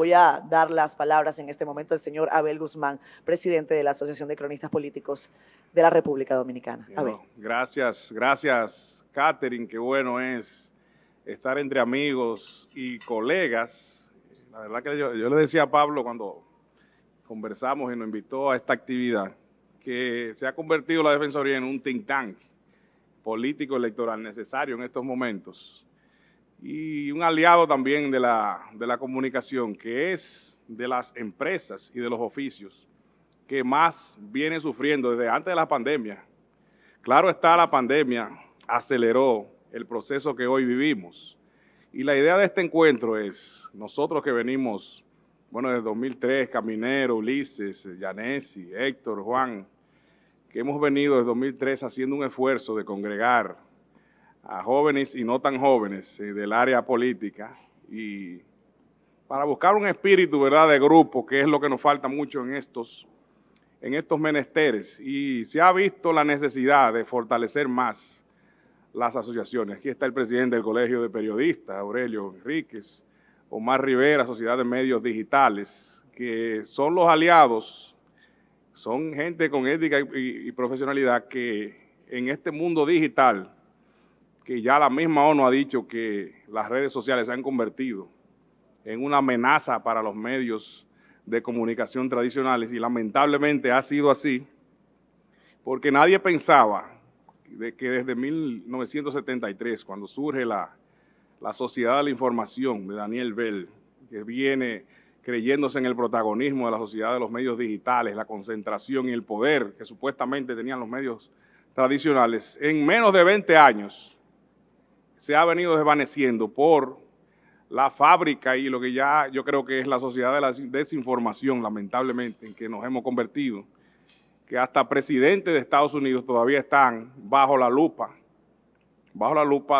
voy a dar las palabras en este momento al señor Abel Guzmán, presidente de la Asociación de Cronistas Políticos de la República Dominicana. Abel. Gracias, Catherine. Qué bueno es estar entre amigos y colegas. La verdad que yo le decía a Pablo cuando conversamos y nos invitó a esta actividad, que se ha convertido la Defensoría en un think tank político electoral necesario en estos momentos y un aliado también de la comunicación, que es de las empresas y de los oficios que más vienen sufriendo desde antes de la pandemia. Claro está, la pandemia aceleró el proceso que hoy vivimos y la idea de este encuentro es, nosotros que venimos, bueno, desde 2003, Caminero, Ulises, Yanesi, Héctor, Juan, que hemos venido desde 2003 haciendo un esfuerzo de congregar a jóvenes y no tan jóvenes del área política y para buscar un espíritu, ¿verdad?, de grupo, que es lo que nos falta mucho en estos menesteres. Y se ha visto la necesidad de fortalecer más las asociaciones. Aquí está el presidente del Colegio de Periodistas, Aurelio Enríquez, Omar Rivera, Sociedad de Medios Digitales, que son los aliados, son gente con ética y profesionalidad que en este mundo digital, que ya la misma ONU ha dicho que las redes sociales se han convertido en una amenaza para los medios de comunicación tradicionales y lamentablemente ha sido así, porque nadie pensaba que desde 1973, cuando surge la Sociedad de la Información de Daniel Bell, que viene creyéndose en el protagonismo de la sociedad de los medios digitales, la concentración y el poder que supuestamente tenían los medios tradicionales, en menos de 20 años se ha venido desvaneciendo por la fábrica y lo que ya yo creo que es la sociedad de la desinformación, lamentablemente, en que nos hemos convertido, que hasta presidentes de Estados Unidos todavía están bajo la lupa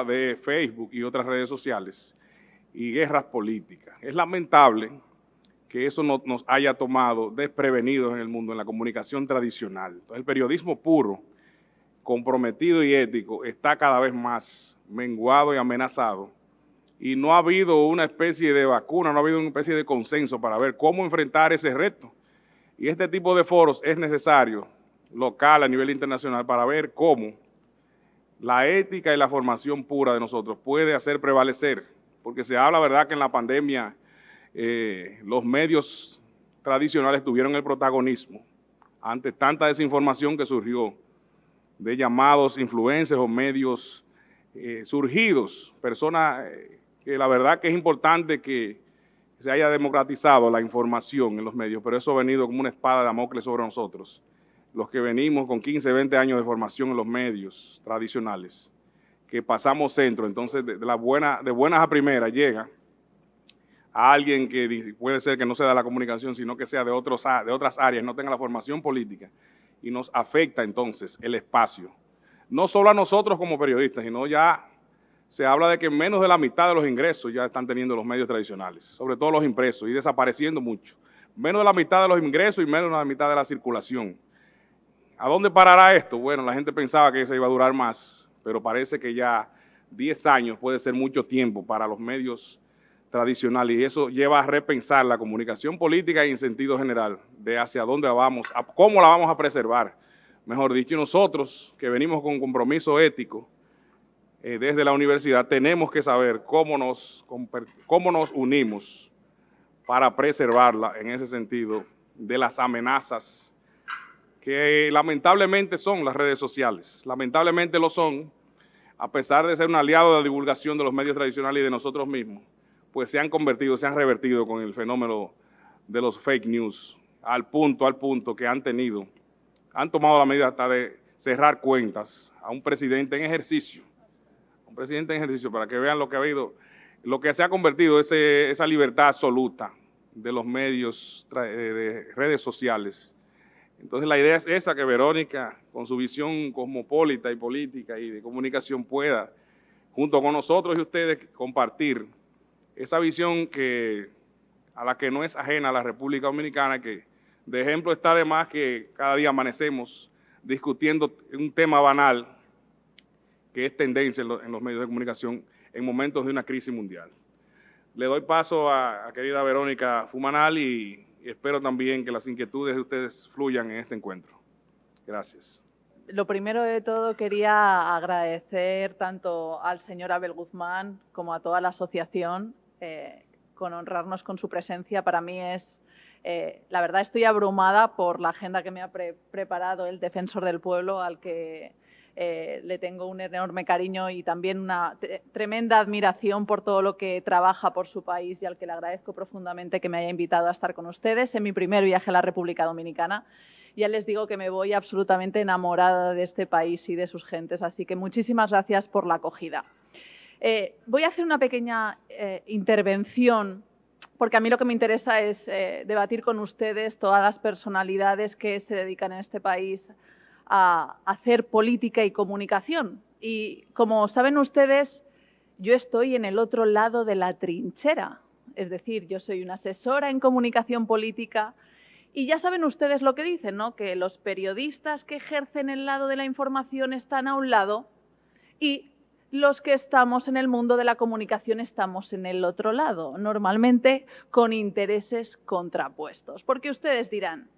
de Facebook y otras redes sociales y guerras políticas. Es lamentable que eso nos haya tomado desprevenidos en el mundo, en la comunicación tradicional. Entonces, el periodismo puro, comprometido y ético está cada vez más menguado y amenazado y no ha habido una especie de vacuna, no ha habido una especie de consenso para ver cómo enfrentar ese reto. Y este tipo de foros es necesario, local, a nivel internacional, para ver cómo la ética y la formación pura de nosotros puede hacer prevalecer, porque se habla, ¿verdad?, que en la pandemia los medios tradicionales tuvieron el protagonismo ante tanta desinformación que surgió de llamados influencers o medios surgidos, personas que la verdad que es importante que se haya democratizado la información en los medios, pero eso ha venido como una espada de Damocles sobre nosotros, los que venimos con 15, 20 años de formación en los medios tradicionales, que pasamos centro. Entonces de buenas a primeras llega a alguien que puede ser que no sea de la comunicación, sino que sea de otras áreas, no tenga la formación política, y nos afecta entonces el espacio. No solo a nosotros como periodistas, sino ya se habla de que menos de la mitad de los ingresos ya están teniendo los medios tradicionales, sobre todo los impresos, y desapareciendo mucho. Menos de la mitad de los ingresos y menos de la mitad de la circulación. ¿A dónde parará esto? Bueno, la gente pensaba que eso iba a durar más, pero parece que ya 10 años puede ser mucho tiempo para los medios tradicionales y eso lleva a repensar la comunicación política y en sentido general de hacia dónde la vamos, cómo la vamos a preservar. Mejor dicho, nosotros que venimos con compromiso ético desde la universidad tenemos que saber cómo nos unimos para preservarla en ese sentido de las amenazas que lamentablemente son las redes sociales. Lamentablemente lo son, a pesar de ser un aliado de la divulgación de los medios tradicionales y de nosotros mismos, pues se han revertido con el fenómeno de los fake news, al punto que han tomado la medida hasta de cerrar cuentas a un presidente en ejercicio, para que vean lo que ha habido, lo que se ha convertido esa libertad absoluta de los medios de redes sociales. Entonces la idea es esa, que Verónica, con su visión cosmopolita y política y de comunicación, pueda, junto con nosotros y ustedes, compartir esa visión a la que no es ajena a la República Dominicana, que de ejemplo está de más que cada día amanecemos discutiendo un tema banal que es tendencia en los medios de comunicación en momentos de una crisis mundial. Le doy paso a querida Verónica Fumanal y espero también que las inquietudes de ustedes fluyan en este encuentro. Gracias. Lo primero de todo, quería agradecer tanto al señor Abel Guzmán como a toda la asociación con honrarnos con su presencia. Para mí es, la verdad, estoy abrumada por la agenda que me ha preparado el Defensor del Pueblo, al que le tengo un enorme cariño y también una tremenda admiración por todo lo que trabaja por su país y al que le agradezco profundamente que me haya invitado a estar con ustedes en mi primer viaje a la República Dominicana. Ya les digo que me voy absolutamente enamorada de este país y de sus gentes, así que muchísimas gracias por la acogida. Voy a hacer una pequeña intervención, porque a mí lo que me interesa es debatir con ustedes todas las personalidades que se dedican en este país a hacer política y comunicación. Y como saben ustedes, yo estoy en el otro lado de la trinchera, es decir, yo soy una asesora en comunicación política. Y ya saben ustedes lo que dicen, ¿no? Que los periodistas que ejercen el lado de la información están a un lado y los que estamos en el mundo de la comunicación estamos en el otro lado, normalmente con intereses contrapuestos. Porque ustedes dirán,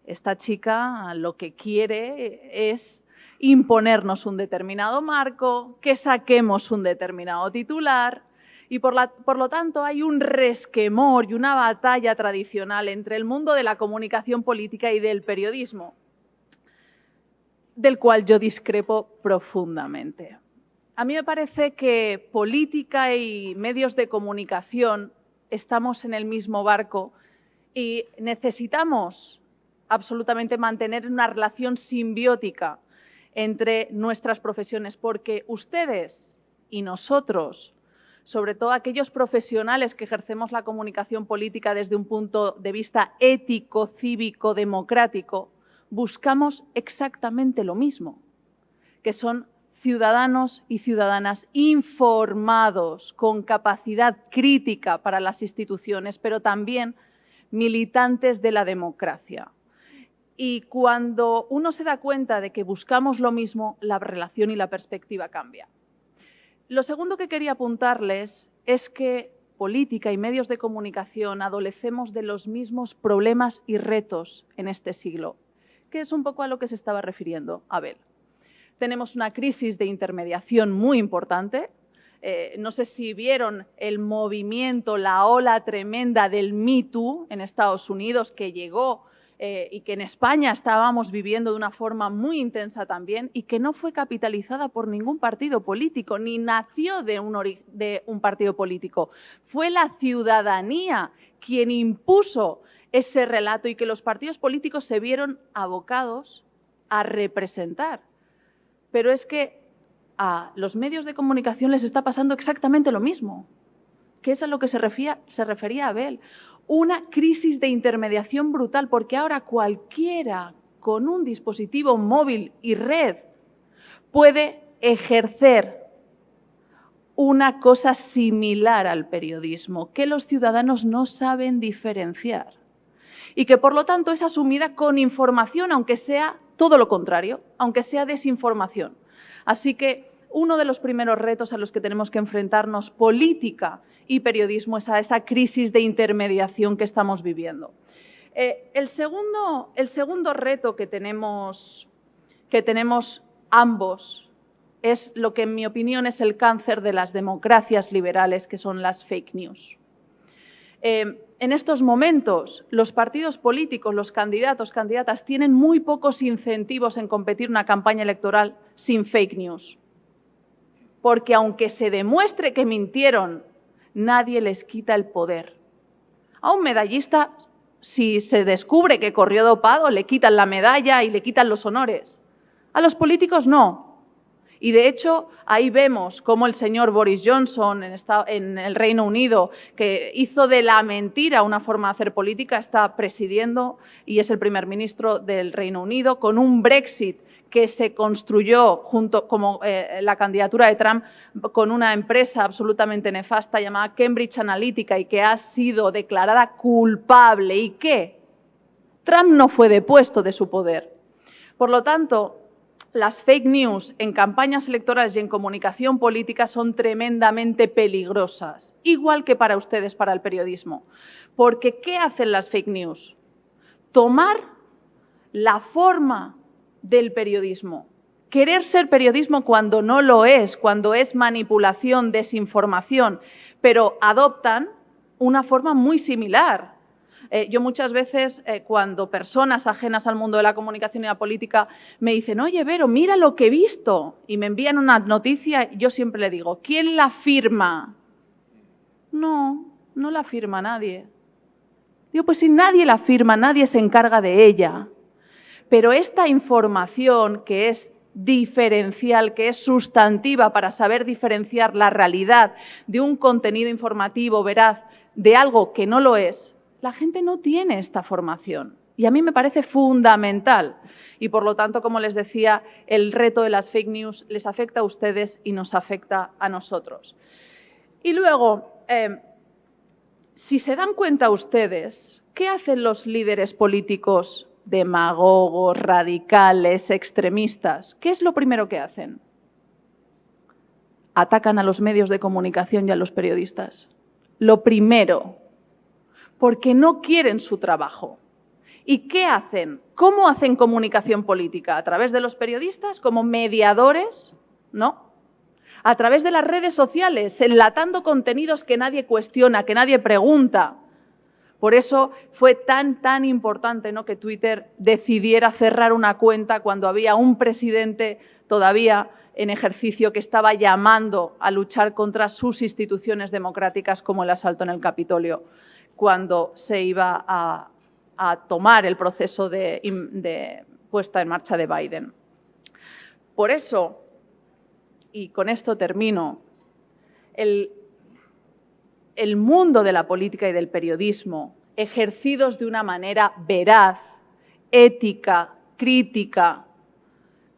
esta chica lo que quiere es imponernos un determinado marco, que saquemos un determinado titular. Y por lo tanto hay un resquemor y una batalla tradicional entre el mundo de la comunicación política y del periodismo, del cual yo discrepo profundamente. A mí me parece que política y medios de comunicación estamos en el mismo barco y necesitamos absolutamente mantener una relación simbiótica entre nuestras profesiones, porque ustedes y nosotros, sobre todo aquellos profesionales que ejercemos la comunicación política desde un punto de vista ético, cívico, democrático, buscamos exactamente lo mismo, que son ciudadanos y ciudadanas informados, con capacidad crítica para las instituciones, pero también militantes de la democracia. Y cuando uno se da cuenta de que buscamos lo mismo, la relación y la perspectiva cambia. Lo segundo que quería apuntarles es que política y medios de comunicación adolecemos de los mismos problemas y retos en este siglo, que es un poco a lo que se estaba refiriendo Abel. Tenemos una crisis de intermediación muy importante. No sé si vieron el movimiento, la ola tremenda del Me Too en Estados Unidos que llegó y que en España estábamos viviendo de una forma muy intensa también y que no fue capitalizada por ningún partido político, ni nació de un partido político. Fue la ciudadanía quien impuso ese relato y que los partidos políticos se vieron abocados a representar. Pero es que a los medios de comunicación les está pasando exactamente lo mismo, que es a lo que se refería Abel. Una crisis de intermediación brutal, porque ahora cualquiera con un dispositivo móvil y red puede ejercer una cosa similar al periodismo, que los ciudadanos no saben diferenciar y que por lo tanto es asumida con información, aunque sea todo lo contrario, aunque sea desinformación. Así que uno de los primeros retos a los que tenemos que enfrentarnos, política y periodismo, es a esa crisis de intermediación que estamos viviendo. El segundo reto que tenemos ambos es lo que en mi opinión es el cáncer de las democracias liberales, que son las fake news. En estos momentos, los partidos políticos, los candidatos, candidatas, tienen muy pocos incentivos en competir una campaña electoral sin fake news. Porque aunque se demuestre que mintieron, nadie les quita el poder. A un medallista, si se descubre que corrió dopado, le quitan la medalla y le quitan los honores. A los políticos no. Y de hecho, ahí vemos cómo el señor Boris Johnson en el Reino Unido, que hizo de la mentira una forma de hacer política, está presidiendo y es el primer ministro del Reino Unido, con un Brexit que se construyó junto como la candidatura de Trump con una empresa absolutamente nefasta llamada Cambridge Analytica y que ha sido declarada culpable y que Trump no fue depuesto de su poder. Por lo tanto, las fake news en campañas electorales y en comunicación política son tremendamente peligrosas, igual que para ustedes, para el periodismo. Porque ¿qué hacen las fake news? Tomar la forma del periodismo. Querer ser periodismo cuando no lo es, cuando es manipulación, desinformación, pero adoptan una forma muy similar. Yo muchas veces, cuando personas ajenas al mundo de la comunicación y la política me dicen, oye, Vero, mira lo que he visto, y me envían una noticia, yo siempre le digo, ¿quién la firma? No, no la firma nadie. Digo, pues si nadie la firma, nadie se encarga de ella. Pero esta información que es diferencial, que es sustantiva para saber diferenciar la realidad de un contenido informativo veraz de algo que no lo es, la gente no tiene esta formación. Y a mí me parece fundamental. Y por lo tanto, como les decía, el reto de las fake news les afecta a ustedes y nos afecta a nosotros. Y luego, si se dan cuenta ustedes, ¿qué hacen los líderes políticos demagogos, radicales, extremistas? ¿Qué es lo primero que hacen? Atacan a los medios de comunicación y a los periodistas. Lo primero, porque no quieren su trabajo. ¿Y qué hacen? ¿Cómo hacen comunicación política? ¿A través de los periodistas como mediadores? No. A través de las redes sociales, enlatando contenidos que nadie cuestiona, que nadie pregunta. Por eso fue tan importante, ¿no?, que Twitter decidiera cerrar una cuenta cuando había un presidente todavía en ejercicio que estaba llamando a luchar contra sus instituciones democráticas, como el asalto en el Capitolio, cuando se iba a tomar el proceso de puesta en marcha de Biden. Por eso, y con esto termino, el mundo de la política y del periodismo, ejercidos de una manera veraz, ética, crítica,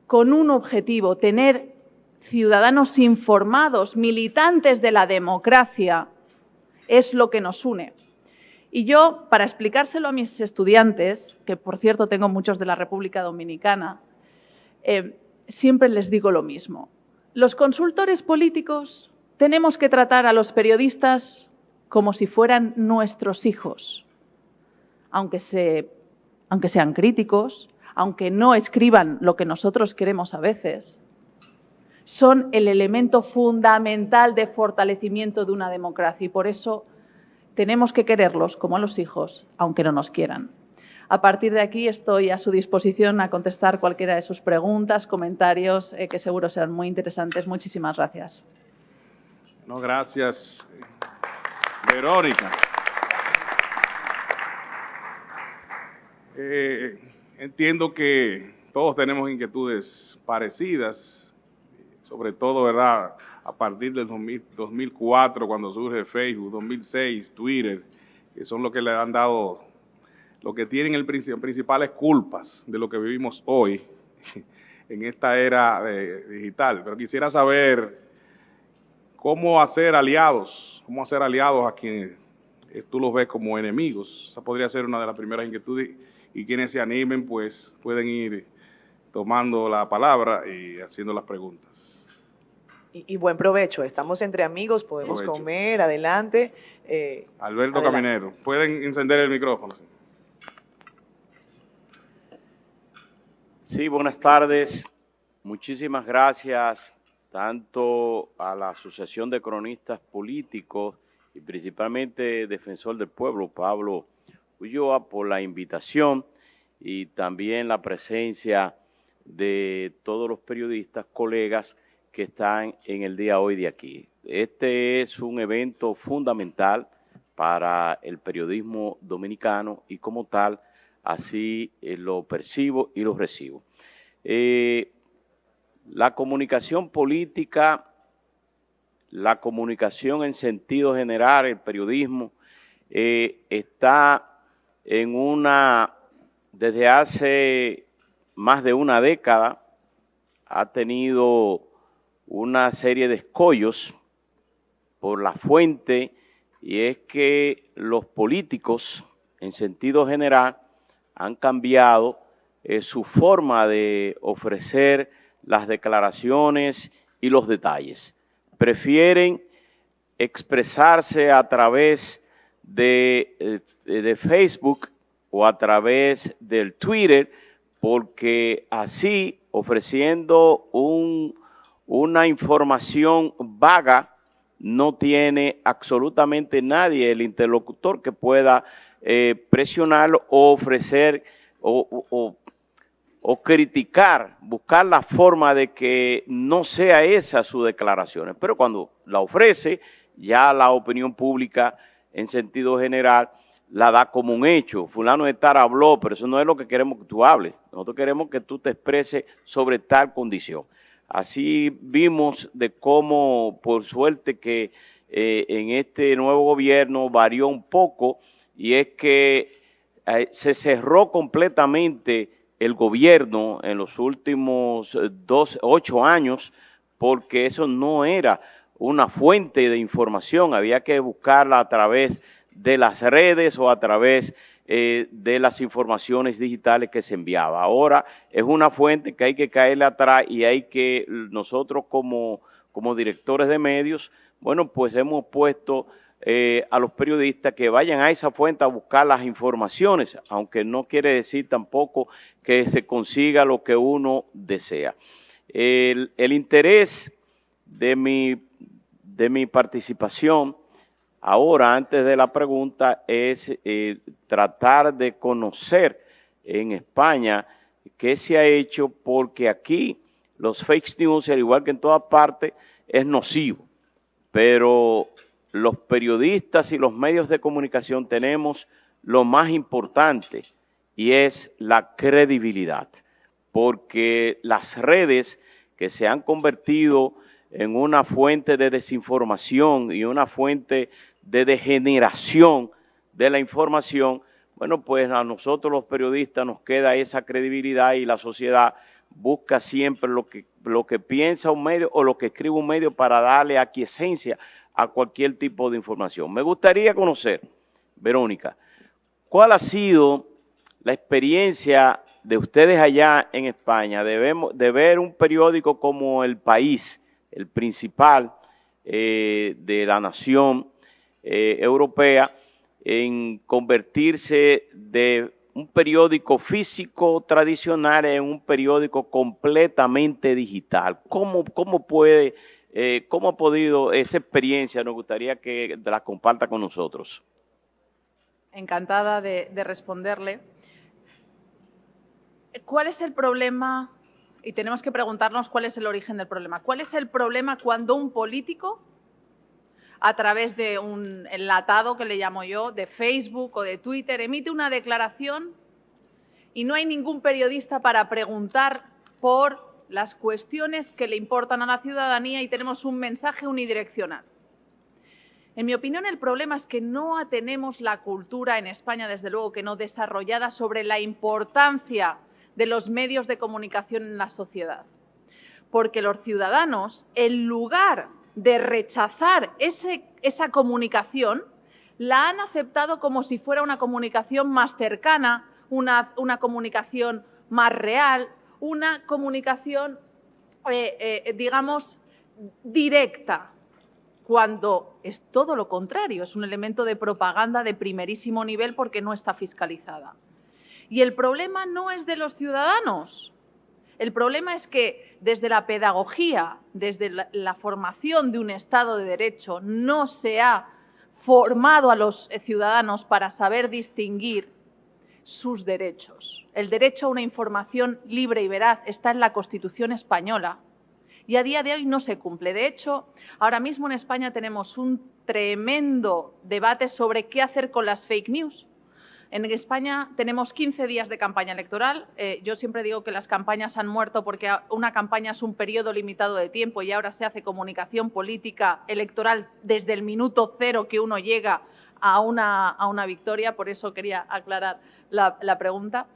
con un objetivo, tener ciudadanos informados, militantes de la democracia, es lo que nos une. Y yo, para explicárselo a mis estudiantes, que por cierto tengo muchos de la República Dominicana, siempre les digo lo mismo. Los consultores políticos tenemos que tratar a los periodistas como si fueran nuestros hijos, aunque sean críticos, aunque no escriban lo que nosotros queremos a veces, son el elemento fundamental de fortalecimiento de una democracia y por eso tenemos que quererlos como a los hijos, aunque no nos quieran. A partir de aquí estoy a su disposición a contestar cualquiera de sus preguntas, comentarios, que seguro serán muy interesantes. Muchísimas gracias. No, gracias, Verónica. Entiendo que todos tenemos inquietudes parecidas, sobre todo, ¿verdad?, a partir del 2004, cuando surge Facebook, 2006, Twitter, que son los que le han dado, lo que tienen principales culpas de lo que vivimos hoy en esta era digital. Pero quisiera saber cómo hacer aliados a quienes tú los ves como enemigos. Esa podría ser una de las primeras inquietudes y quienes se animen pues pueden ir tomando la palabra y haciendo las preguntas. Y buen provecho, estamos entre amigos, podemos comer, adelante. Alberto adelante. Caminero, pueden encender el micrófono. Sí, buenas tardes. Muchísimas gracias tanto a la Asociación de Cronistas Políticos y principalmente Defensor del Pueblo, Pablo Ulloa, por la invitación y también la presencia de todos los periodistas, colegas que están en el día hoy de aquí. Este es un evento fundamental para el periodismo dominicano y como tal, así lo percibo y lo recibo. La comunicación política, la comunicación en sentido general, el periodismo, está desde hace más de una década, ha tenido una serie de escollos por la fuente, y es que los políticos, en sentido general, han cambiado su forma de ofrecer las declaraciones y los detalles. Prefieren expresarse a través de Facebook o a través del Twitter, porque así, ofreciendo una información vaga, no tiene absolutamente nadie el interlocutor que pueda presionarlo o ofrecer o criticar, buscar la forma de que no sea esa sus declaraciones. Pero cuando la ofrece, ya la opinión pública en sentido general la da como un hecho. Fulano de tal habló, pero eso no es lo que queremos que tú hables. Nosotros queremos que tú te expreses sobre tal condición. Así vimos de cómo, por suerte que en este nuevo gobierno varió un poco, y es que se cerró completamente el gobierno en los últimos 8 años, porque eso no era una fuente de información, había que buscarla a través de las redes o a través de las informaciones digitales que se enviaba. Ahora es una fuente que hay que caerle atrás y hay que, nosotros como directores de medios, bueno, pues hemos puesto a los periodistas que vayan a esa fuente a buscar las informaciones, aunque no quiere decir tampoco que se consiga lo que uno desea. El interés de mi participación ahora, antes de la pregunta, es tratar de conocer en España qué se ha hecho, porque aquí los fake news, al igual que en todas partes, es nocivo, pero los periodistas y los medios de comunicación tenemos lo más importante, y es la credibilidad, porque las redes que se han convertido en una fuente de desinformación y una fuente de degeneración de la información, bueno, pues a nosotros los periodistas nos queda esa credibilidad, y la sociedad busca siempre lo que piensa un medio o lo que escribe un medio para darle aquiescencia a cualquier tipo de información. Me gustaría conocer, Verónica, ¿cuál ha sido la experiencia de ustedes allá en España de ver un periódico como El País, el principal de la nación europea, en convertirse de un periódico físico tradicional en un periódico completamente digital? ¿Cómo ha podido esa experiencia? Nos gustaría que la comparta con nosotros. Encantada de responderle. ¿Cuál es el problema? Y tenemos que preguntarnos cuál es el origen del problema. ¿Cuál es el problema cuando un político, a través de un enlatado que le llamo yo, de Facebook o de Twitter, emite una declaración y no hay ningún periodista para preguntar por las cuestiones que le importan a la ciudadanía y tenemos un mensaje unidireccional? En mi opinión, el problema es que no tenemos la cultura en España, desde luego que no desarrollada, sobre la importancia de los medios de comunicación en la sociedad. Porque los ciudadanos, en lugar de rechazar esa comunicación, la han aceptado como si fuera una comunicación más cercana, una comunicación más real, una comunicación, digamos, directa, cuando es todo lo contrario, es un elemento de propaganda de primerísimo nivel porque no está fiscalizada. Y el problema no es de los ciudadanos. El problema es que desde la pedagogía, desde la formación de un Estado de Derecho, no se ha formado a los ciudadanos para saber distinguir sus derechos. El derecho a una información libre y veraz está en la Constitución española y a día de hoy no se cumple. De hecho, ahora mismo en España tenemos un tremendo debate sobre qué hacer con las fake news. En España tenemos 15 días de campaña electoral. Yo siempre digo que las campañas han muerto porque una campaña es un periodo limitado de tiempo y ahora se hace comunicación política electoral desde el minuto cero que uno llega a una victoria. Por eso quería aclarar la pregunta.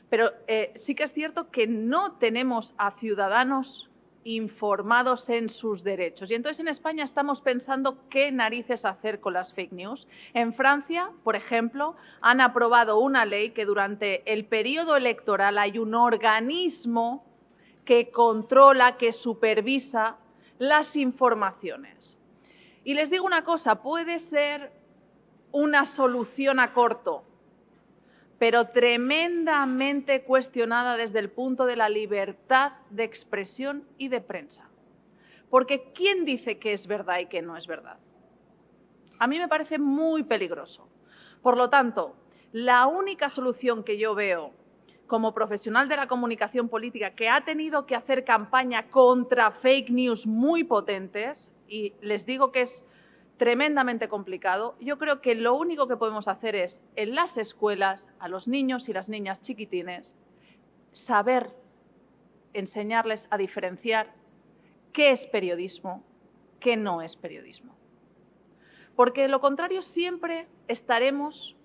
Pero sí que es cierto que no tenemos a ciudadanos informados en sus derechos. Y entonces en España estamos pensando qué narices hacer con las fake news. En Francia, por ejemplo, han aprobado una ley que durante el periodo electoral hay un organismo que controla, que supervisa las informaciones. Y les digo una cosa, puede ser una solución a corto, pero tremendamente cuestionada desde el punto de la libertad de expresión y de prensa. Porque ¿quién dice que es verdad y que no es verdad? A mí me parece muy peligroso. Por lo tanto, la única solución que yo veo como profesional de la comunicación política que ha tenido que hacer campaña contra fake news muy potentes, y les digo que es tremendamente complicado, yo creo que lo único que podemos hacer es, en las escuelas, a los niños y las niñas chiquitines, saber enseñarles a diferenciar qué es periodismo, qué no es periodismo. Porque de lo contrario siempre estaremos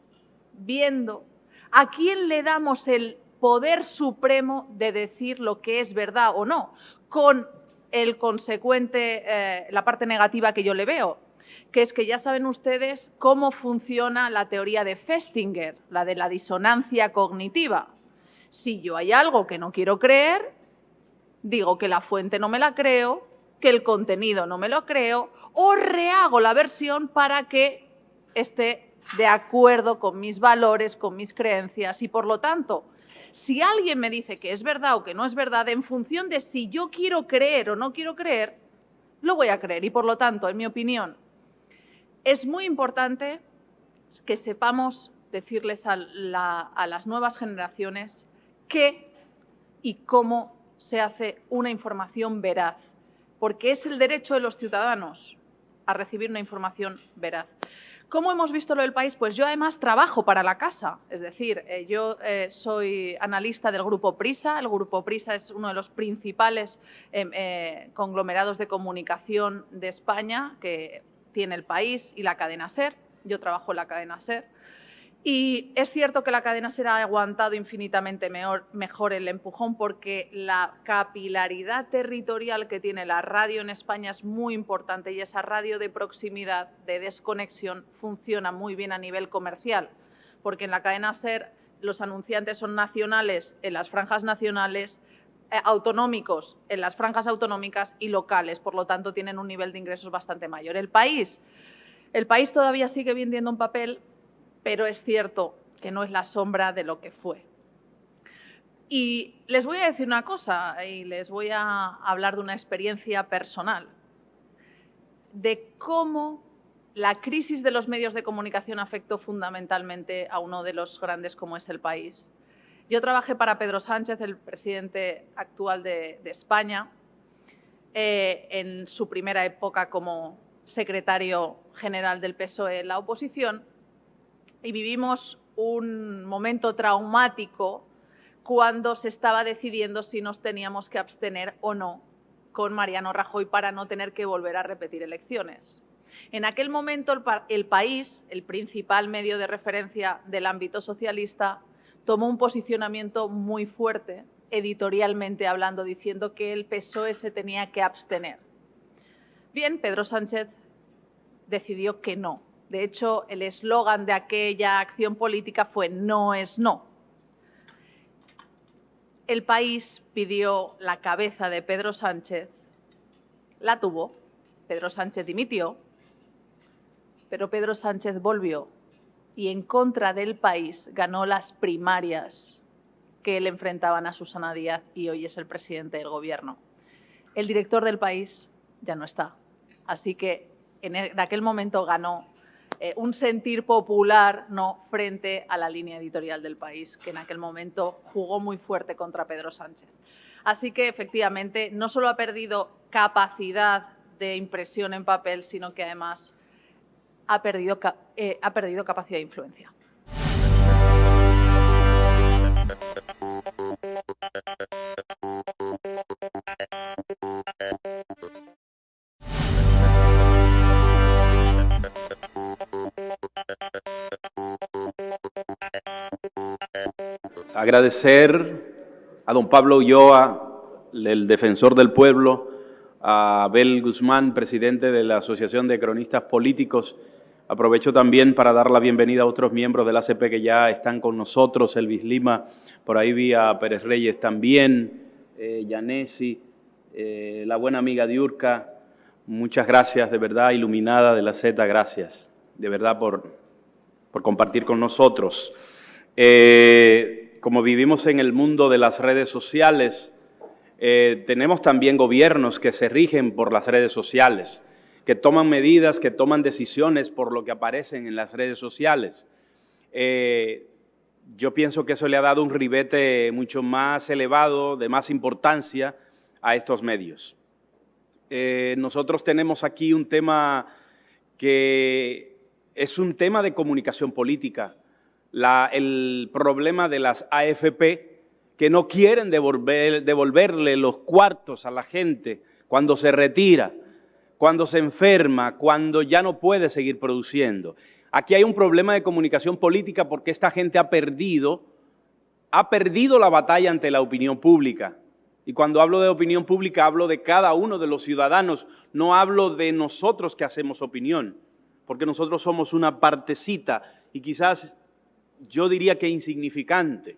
viendo a quién le damos el poder supremo de decir lo que es verdad o no, con el consecuente, la parte negativa que yo le veo, que es que ya saben ustedes cómo funciona la teoría de Festinger, la de la disonancia cognitiva. Si yo hay algo que no quiero creer, digo que la fuente no me la creo, que el contenido no me lo creo, o rehago la versión para que esté de acuerdo con mis valores, con mis creencias, y por lo tanto, si alguien me dice que es verdad o que no es verdad, en función de si yo quiero creer o no quiero creer, lo voy a creer. Y por lo tanto, en mi opinión, es muy importante que sepamos decirles a las nuevas generaciones qué y cómo se hace una información veraz, porque es el derecho de los ciudadanos a recibir una información veraz. ¿Cómo hemos visto lo del país? Pues yo además trabajo para la casa, es decir, yo soy analista del Grupo Prisa. El Grupo Prisa es uno de los principales conglomerados de comunicación de España que tiene el país y la cadena SER. Yo trabajo en la cadena SER. Y es cierto que la cadena SER ha aguantado infinitamente mejor el empujón porque la capilaridad territorial que tiene la radio en España es muy importante y esa radio de proximidad, de desconexión, funciona muy bien a nivel comercial, porque en la cadena SER los anunciantes son nacionales en las franjas nacionales, autonómicos en las franjas autonómicas y locales, por lo tanto tienen un nivel de ingresos bastante mayor. El país todavía sigue vendiendo un papel, pero es cierto que no es la sombra de lo que fue. Y les voy a decir una cosa, y les voy a hablar de una experiencia personal, de cómo la crisis de los medios de comunicación afectó fundamentalmente a uno de los grandes como es el país. Yo trabajé para Pedro Sánchez, el presidente actual de España, en su primera época como secretario general del PSOE en la oposición, y vivimos un momento traumático cuando se estaba decidiendo si nos teníamos que abstener o no con Mariano Rajoy para no tener que volver a repetir elecciones. En aquel momento el país, el principal medio de referencia del ámbito socialista, tomó un posicionamiento muy fuerte, editorialmente hablando, diciendo que el PSOE se tenía que abstener. Bien, Pedro Sánchez decidió que no. De hecho, el eslogan de aquella acción política fue "no es no". El país pidió la cabeza de Pedro Sánchez, la tuvo, Pedro Sánchez dimitió, pero Pedro Sánchez volvió y en contra del país ganó las primarias que le enfrentaban a Susana Díaz y hoy es el presidente del Gobierno. El director del país ya no está, así que en aquel momento ganó un sentir popular no frente a la línea editorial del país, que en aquel momento jugó muy fuerte contra Pedro Sánchez. Así que, efectivamente, no solo ha perdido capacidad de impresión en papel, sino que además ha perdido capacidad de influencia. Agradecer a don Pablo Ulloa, el defensor del pueblo, a Abel Guzmán, presidente de la Asociación de Cronistas Políticos. Aprovecho también para dar la bienvenida a otros miembros del ACP que ya están con nosotros, Elvis Lima, por ahí vi a Pérez Reyes también, Yanesi, la buena amiga Diurka, muchas gracias, de verdad, Iluminada de la Z, gracias, de verdad, por compartir con nosotros. Como vivimos en el mundo de las redes sociales, tenemos también gobiernos que se rigen por las redes sociales, que toman medidas, que toman decisiones por lo que aparecen en las redes sociales. Yo pienso que eso le ha dado un ribete mucho más elevado, de más importancia a estos medios. Nosotros tenemos aquí un tema que es un tema de comunicación política, el problema de las AFP, que no quieren devolverle los cuartos a la gente cuando se retira, cuando se enferma, cuando ya no puede seguir produciendo. Aquí hay un problema de comunicación política porque esta gente ha perdido la batalla ante la opinión pública. Y cuando hablo de opinión pública, hablo de cada uno de los ciudadanos, no hablo de nosotros que hacemos opinión, porque nosotros somos una partecita y quizás yo diría que insignificante.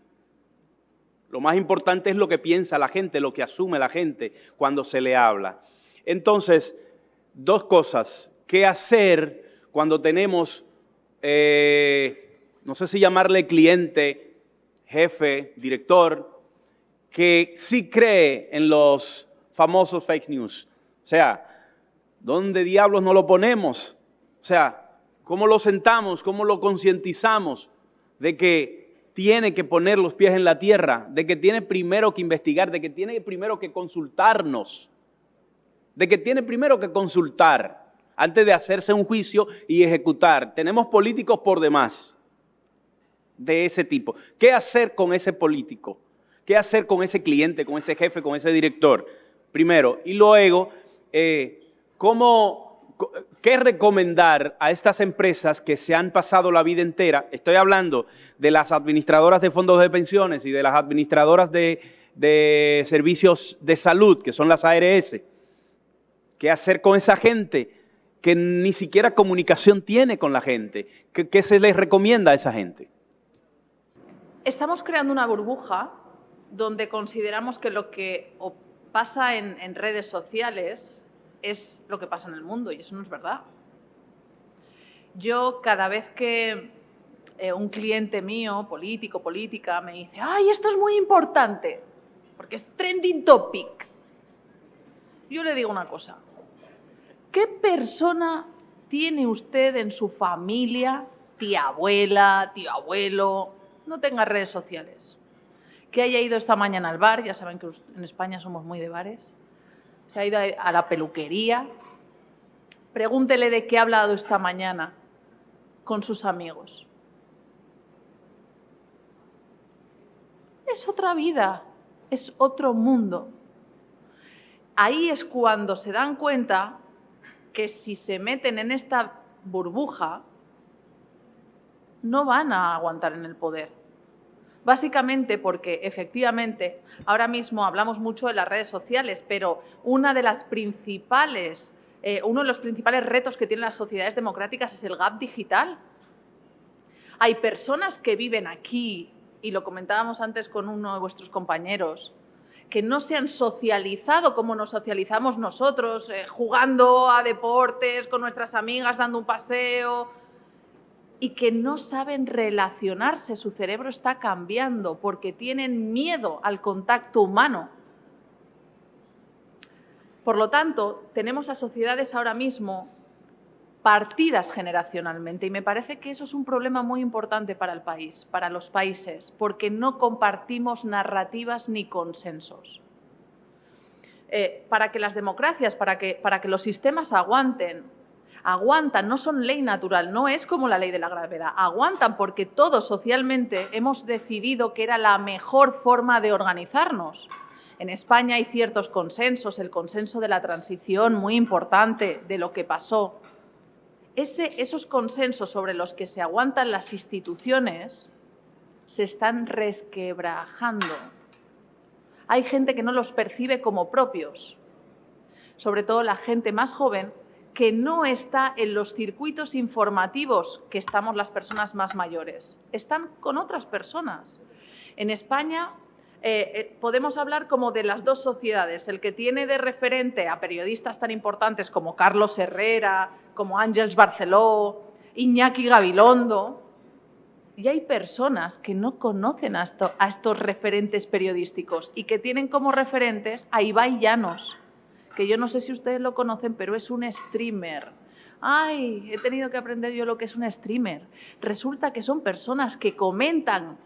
Lo más importante es lo que piensa la gente, lo que asume la gente cuando se le habla. Entonces, dos cosas. ¿Qué hacer cuando tenemos, no sé si llamarle cliente, jefe, director, que sí cree en los famosos fake news? O sea, ¿dónde diablos no lo ponemos? O sea, ¿cómo lo sentamos? ¿Cómo lo concientizamos de que tiene que poner los pies en la tierra, de que tiene primero que investigar, de que tiene primero que consultarnos, de que tiene primero que consultar antes de hacerse un juicio y ejecutar? Tenemos políticos por demás de ese tipo. ¿Qué hacer con ese político? ¿Qué hacer con ese cliente, con ese jefe, con ese director? Primero. Y luego, ¿qué recomendar a estas empresas que se han pasado la vida entera? Estoy hablando de las administradoras de fondos de pensiones y de las administradoras de servicios de salud, que son las ARS. ¿Qué hacer con esa gente que ni siquiera comunicación tiene con la gente? ¿Qué se les recomienda a esa gente? Estamos creando una burbuja donde consideramos que lo que pasa en redes sociales es lo que pasa en el mundo, y eso no es verdad. Yo, cada vez que un cliente mío, político, política, me dice ¡ay, esto es muy importante! Porque es trending topic. Yo le digo una cosa. ¿Qué persona tiene usted en su familia, tía abuela, tío abuelo, no tenga redes sociales? Que haya ido esta mañana al bar, ya saben que en España somos muy de bares, se ha ido a la peluquería, pregúntele de qué ha hablado esta mañana con sus amigos. Es otra vida, es otro mundo. Ahí es cuando se dan cuenta que si se meten en esta burbuja, no van a aguantar en el poder. Básicamente porque, efectivamente, ahora mismo hablamos mucho de las redes sociales, pero uno de los principales retos que tienen las sociedades democráticas es el gap digital. Hay personas que viven aquí, y lo comentábamos antes con uno de vuestros compañeros, que no se han socializado como nos socializamos nosotros, jugando a deportes con nuestras amigas, dando un paseo, y que no saben relacionarse. Su cerebro está cambiando porque tienen miedo al contacto humano. Por lo tanto, tenemos a sociedades ahora mismo partidas generacionalmente, y me parece que eso es un problema muy importante para el país, para los países, porque no compartimos narrativas ni consensos. Para que las democracias, para que los sistemas aguantan, no son ley natural, no es como la ley de la gravedad, aguantan porque todos socialmente hemos decidido que era la mejor forma de organizarnos. En España hay ciertos consensos, el consenso de la transición, muy importante, de lo que pasó. Esos consensos sobre los que se aguantan las instituciones se están resquebrajando. Hay gente que no los percibe como propios, sobre todo la gente más joven, que no está en los circuitos informativos que estamos las personas más mayores. Están con otras personas. En España podemos hablar como de las dos sociedades, el que tiene de referente a periodistas tan importantes como Carlos Herrera, como Àngels Barceló, Iñaki Gabilondo, y hay personas que no conocen a estos referentes periodísticos y que tienen como referentes a Ibai Llanos, que yo no sé si ustedes lo conocen, pero es un streamer. ¡Ay! He tenido que aprender yo lo que es un streamer. Resulta que son personas que comentan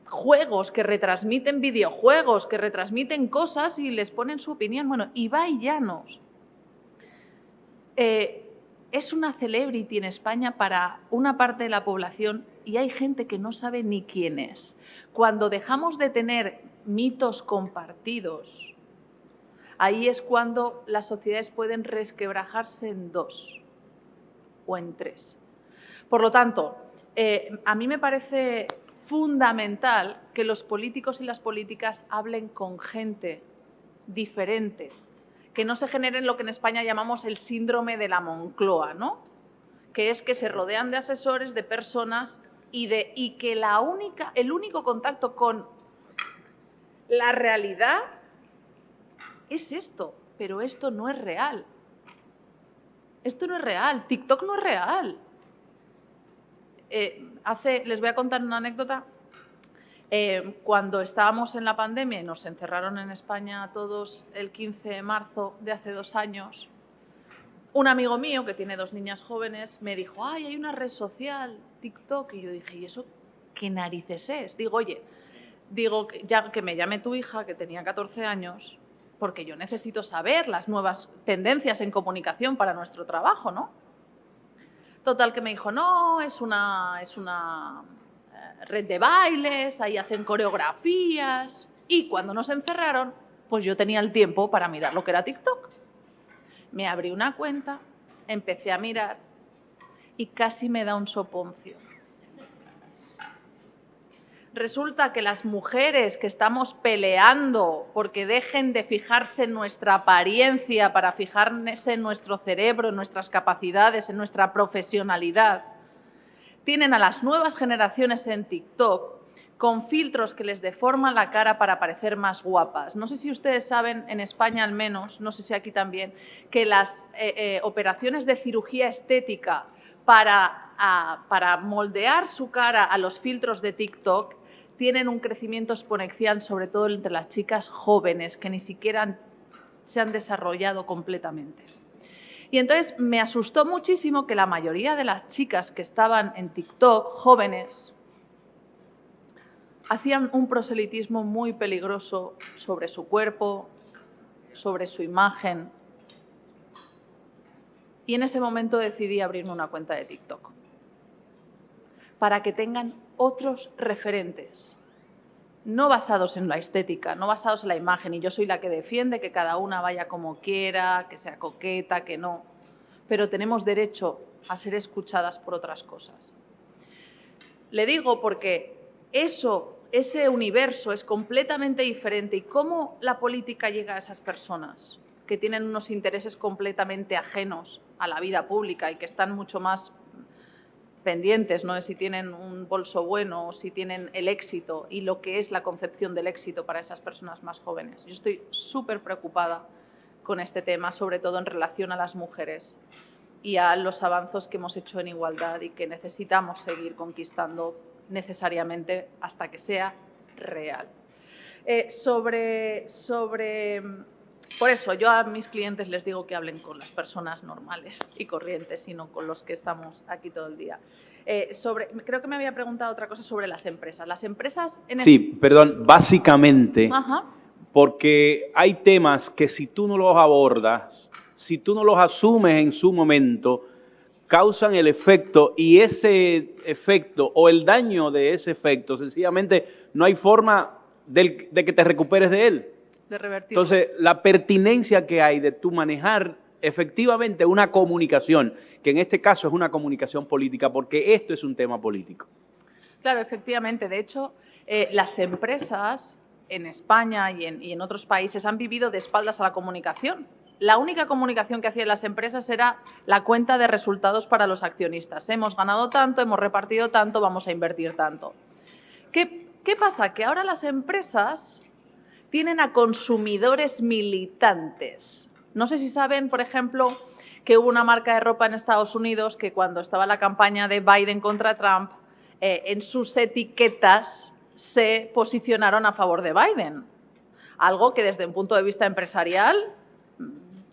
juegos, que retransmiten videojuegos, que retransmiten cosas y les ponen su opinión. Bueno, Ibai Llanos es una celebrity en España para una parte de la población y hay gente que no sabe ni quién es. Cuando dejamos de tener mitos compartidos, ahí es cuando las sociedades pueden resquebrajarse en dos o en tres. Por lo tanto, a mí me parece fundamental que los políticos y las políticas hablen con gente diferente, que no se generen lo que en España llamamos el síndrome de la Moncloa, ¿no? Que es que se rodean de asesores, de personas y que el único contacto con la realidad es esto, pero esto no es real. Esto no es real, TikTok no es real. Les voy a contar una anécdota. Cuando estábamos en la pandemia y nos encerraron en España a todos el 15 de marzo de hace 2 años, un amigo mío que tiene 2 niñas jóvenes me dijo, ¡ay, hay una red social, TikTok! Y yo dije, ¿y eso qué narices es? Digo, oye, ya que me llame tu hija, que tenía 14 años, porque yo necesito saber las nuevas tendencias en comunicación para nuestro trabajo, ¿no? Total, que me dijo, no, es una red de bailes, ahí hacen coreografías. Y cuando nos encerraron, pues yo tenía el tiempo para mirar lo que era TikTok. Me abrí una cuenta, empecé a mirar y casi me da un soponcio. Resulta que las mujeres que estamos peleando porque dejen de fijarse en nuestra apariencia para fijarse en nuestro cerebro, en nuestras capacidades, en nuestra profesionalidad, tienen a las nuevas generaciones en TikTok con filtros que les deforman la cara para parecer más guapas. No sé si ustedes saben, en España al menos, no sé si aquí también, que las operaciones de cirugía estética para moldear su cara a los filtros de TikTok tienen un crecimiento exponencial, sobre todo entre las chicas jóvenes, que ni siquiera se han desarrollado completamente. Y entonces me asustó muchísimo que la mayoría de las chicas que estaban en TikTok, jóvenes, hacían un proselitismo muy peligroso sobre su cuerpo, sobre su imagen. Y en ese momento decidí abrirme una cuenta de TikTok para que tengan otros referentes, no basados en la estética, no basados en la imagen, y yo soy la que defiende que cada una vaya como quiera, que sea coqueta, que no, pero tenemos derecho a ser escuchadas por otras cosas. Le digo porque ese universo es completamente diferente, y cómo la política llega a esas personas que tienen unos intereses completamente ajenos a la vida pública y que están mucho más pendientes, ¿no?, de si tienen un bolso bueno o si tienen el éxito y lo que es la concepción del éxito para esas personas más jóvenes. Yo estoy súper preocupada con este tema, sobre todo en relación a las mujeres y a los avances que hemos hecho en igualdad y que necesitamos seguir conquistando necesariamente hasta que sea real. Por eso yo a mis clientes les digo que hablen con las personas normales y corrientes y no con los que estamos aquí todo el día. Creo que me había preguntado otra cosa sobre las empresas. Las empresas... Sí, perdón, básicamente, Ajá. Porque hay temas que si tú no los abordas, si tú no los asumes en su momento, causan el efecto, y ese efecto o el daño de ese efecto, sencillamente no hay forma de que te recuperes de él. De revertir. Entonces, la pertinencia que hay de tú manejar efectivamente una comunicación, que en este caso es una comunicación política, porque esto es un tema político. Claro, efectivamente. De hecho, las empresas en España y en otros países han vivido de espaldas a la comunicación. La única comunicación que hacían las empresas era la cuenta de resultados para los accionistas. Hemos ganado tanto, hemos repartido tanto, vamos a invertir tanto. ¿Qué ¿Qué pasa? Que ahora las empresas tienen a consumidores militantes. No sé si saben, por ejemplo, que hubo una marca de ropa en Estados Unidos que cuando estaba la campaña de Biden contra Trump, en sus etiquetas se posicionaron a favor de Biden. Algo que desde un punto de vista empresarial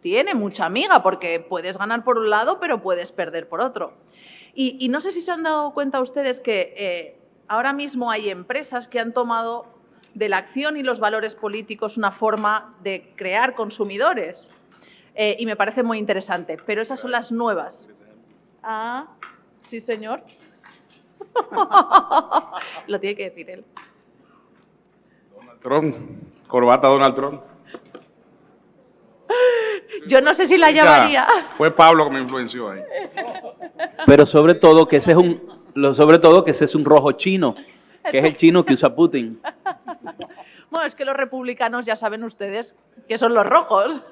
tiene mucha miga, porque puedes ganar por un lado, pero puedes perder por otro. Y no sé si se han dado cuenta ustedes que ahora mismo hay empresas que han tomado de la acción y los valores políticos una forma de crear consumidores. Y me parece muy interesante, pero esas son las nuevas. Ah, sí, señor. Lo tiene que decir él. Donald Trump, corbata Donald Trump. Yo no sé si la llamaría. Fue Pablo que me influenció ahí. Pero sobre todo que ese es un rojo chino, que es el chino que usa Putin. Bueno, es que los republicanos ya saben ustedes que son los rojos.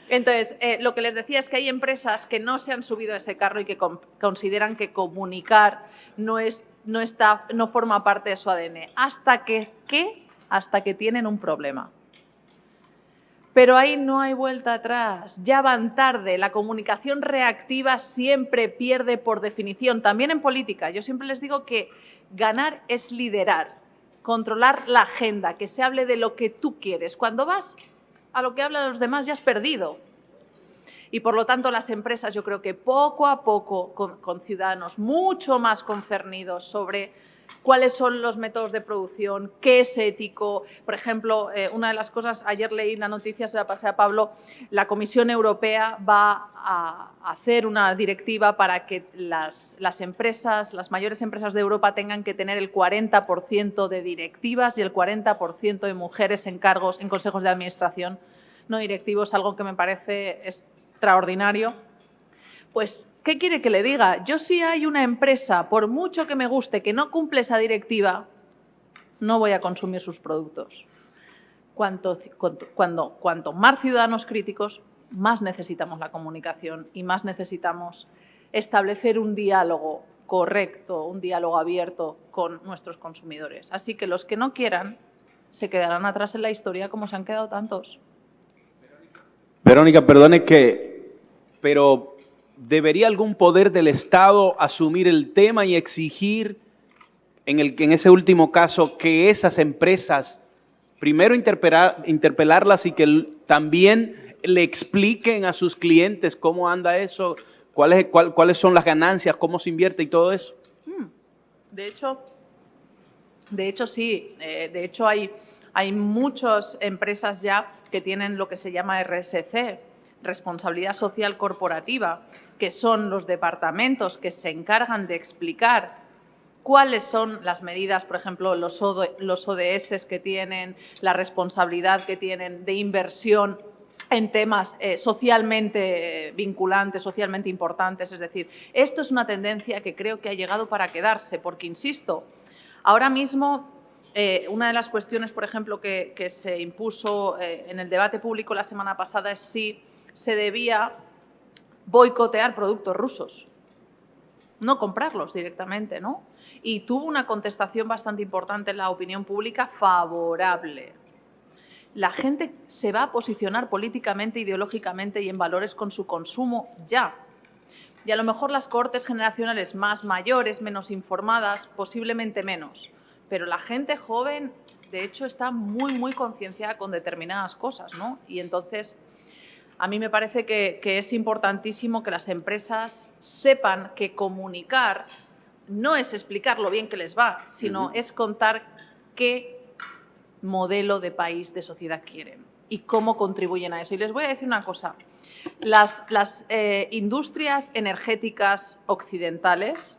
Entonces, lo que les decía es que hay empresas que no se han subido a ese carro y que consideran que comunicar no forma parte de su ADN, hasta que tienen un problema. Pero ahí no hay vuelta atrás, ya van tarde, la comunicación reactiva siempre pierde por definición, también en política. Yo siempre les digo que ganar es liderar, controlar la agenda, que se hable de lo que tú quieres. Cuando vas a lo que hablan los demás ya has perdido. Y por lo tanto las empresas, yo creo que poco a poco, con ciudadanos mucho más concernidos sobre cuáles son los métodos de producción, qué es ético. Por ejemplo, una de las cosas, ayer leí la noticia, se la pasé a Pablo, la Comisión Europea va a hacer una directiva para que las empresas, las mayores empresas de Europa tengan que tener el 40% de directivas y el 40% de mujeres en cargos en consejos de administración no directivos, algo que me parece extraordinario. Pues, ¿qué quiere que le diga? Yo, si hay una empresa, por mucho que me guste, que no cumple esa directiva, no voy a consumir sus productos. Cuanto más ciudadanos críticos, más necesitamos la comunicación y más necesitamos establecer un diálogo correcto, un diálogo abierto con nuestros consumidores. Así que los que no quieran se quedarán atrás en la historia como se han quedado tantos. Verónica, perdone pero ¿debería algún poder del Estado asumir el tema y exigir, en ese último caso, que esas empresas, primero interpelarlas y que también le expliquen a sus clientes cómo anda eso, cuáles son las ganancias, cómo se invierte y todo eso? De hecho sí. De hecho, hay muchas empresas ya que tienen lo que se llama RSC, Responsabilidad Social Corporativa, que son los departamentos que se encargan de explicar cuáles son las medidas, por ejemplo, los ODS que tienen, la responsabilidad que tienen de inversión en temas socialmente vinculantes, socialmente importantes. Es decir, esto es una tendencia que creo que ha llegado para quedarse, porque, insisto, ahora mismo una de las cuestiones, por ejemplo, que se impuso en el debate público la semana pasada es si se debía boicotear productos rusos, no comprarlos directamente, ¿no? Y tuvo una contestación bastante importante en la opinión pública favorable. La gente se va a posicionar políticamente, ideológicamente y en valores con su consumo ya. Y a lo mejor las cohortes generacionales más mayores, menos informadas, posiblemente menos. Pero la gente joven, de hecho, está muy, muy concienciada con determinadas cosas, ¿no? Y entonces, a mí me parece que es importantísimo que las empresas sepan que comunicar no es explicar lo bien que les va, sino es contar qué modelo de país, de sociedad quieren y cómo contribuyen a eso. Y les voy a decir una cosa. Las industrias energéticas occidentales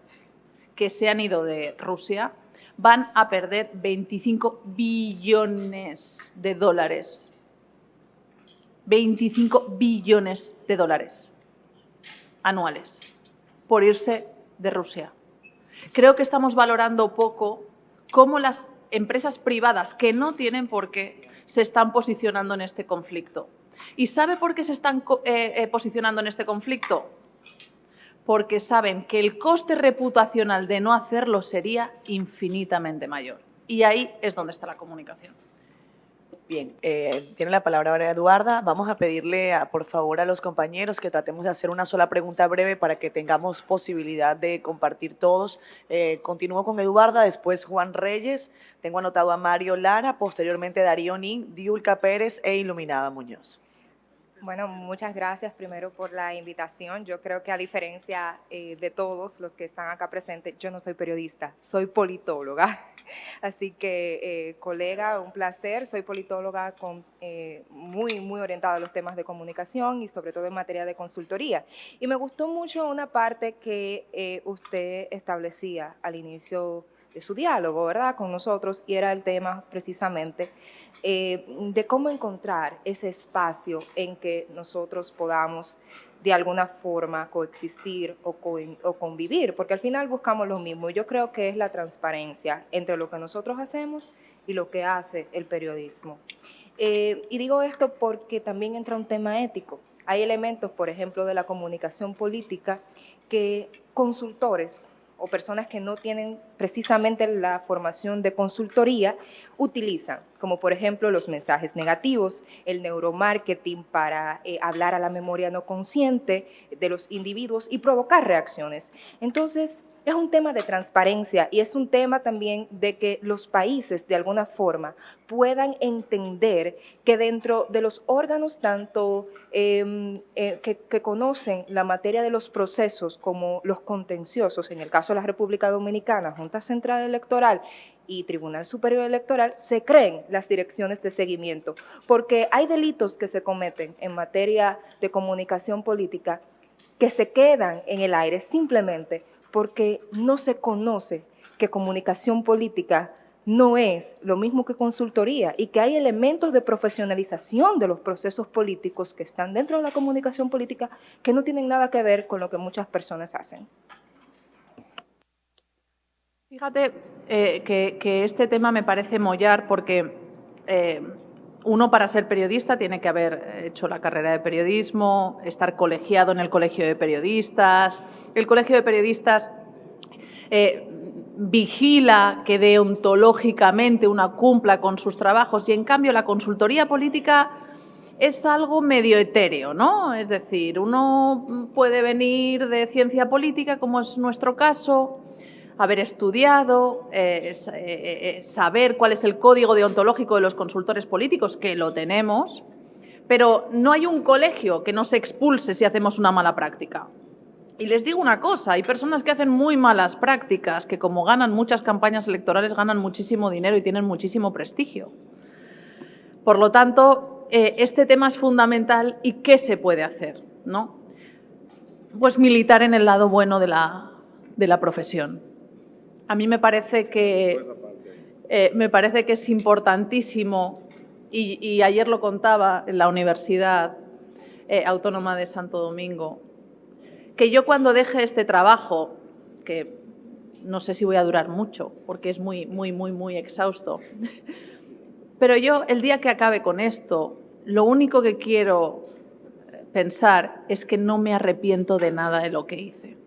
que se han ido de Rusia van a perder 25 billones de dólares. 25 billones de dólares anuales por irse de Rusia. Creo que estamos valorando poco cómo las empresas privadas, que no tienen por qué, se están posicionando en este conflicto. ¿Y sabe por qué se están posicionando en este conflicto? porque saben que el coste reputacional de no hacerlo sería infinitamente mayor. Y ahí es donde está la comunicación. Bien, tiene la palabra ahora Eduarda. Vamos a pedirle, por favor, a los compañeros que tratemos de hacer una sola pregunta breve para que tengamos posibilidad de compartir todos. Continúo con Eduarda, después Juan Reyes, tengo anotado a Mario Lara, posteriormente Darío Nin, Diulca Pérez e Iluminada Muñoz. Bueno, muchas gracias primero por la invitación. Yo creo que a diferencia de todos los que están acá presentes, yo no soy periodista, soy politóloga. Así que, colega, un placer. Soy politóloga muy orientada a los temas de comunicación y sobre todo en materia de consultoría. Y me gustó mucho una parte que usted establecía al inicio de su diálogo, ¿verdad?, con nosotros, y era el tema precisamente de cómo encontrar ese espacio en que nosotros podamos de alguna forma coexistir o convivir, porque al final buscamos lo mismo. Yo creo que es la transparencia entre lo que nosotros hacemos y lo que hace el periodismo. Y digo esto porque también entra un tema ético. Hay elementos, por ejemplo, de la comunicación política que consultores o personas que no tienen precisamente la formación de consultoría utilizan, como por ejemplo los mensajes negativos, el neuromarketing para hablar a la memoria no consciente de los individuos y provocar reacciones. Entonces, es un tema de transparencia y es un tema también de que los países de alguna forma puedan entender que dentro de los órganos tanto que conocen la materia de los procesos como los contenciosos, en el caso de la República Dominicana, Junta Central Electoral y Tribunal Superior Electoral, se creen las direcciones de seguimiento, porque hay delitos que se cometen en materia de comunicación política que se quedan en el aire simplemente porque no se conoce que comunicación política no es lo mismo que consultoría y que hay elementos de profesionalización de los procesos políticos que están dentro de la comunicación política que no tienen nada que ver con lo que muchas personas hacen. Fíjate que este tema me parece mollar porque uno, para ser periodista, tiene que haber hecho la carrera de periodismo, estar colegiado en el Colegio de Periodistas. El Colegio de Periodistas vigila que deontológicamente uno cumpla con sus trabajos y, en cambio, la consultoría política es algo medio etéreo, ¿no? Es decir, uno puede venir de ciencia política, como es nuestro caso, haber estudiado, saber cuál es el código deontológico de los consultores políticos, que lo tenemos, pero no hay un colegio que nos expulse si hacemos una mala práctica. Y les digo una cosa, hay personas que hacen muy malas prácticas, que como ganan muchas campañas electorales, ganan muchísimo dinero y tienen muchísimo prestigio. Por lo tanto, este tema es fundamental. ¿Y qué se puede hacer, no? Pues militar en el lado bueno de la profesión. A mí me parece que es importantísimo, y ayer lo contaba en la Universidad Autónoma de Santo Domingo, que yo cuando deje este trabajo, que no sé si voy a durar mucho, porque es muy exhausto, pero yo el día que acabe con esto, lo único que quiero pensar es que no me arrepiento de nada de lo que hice.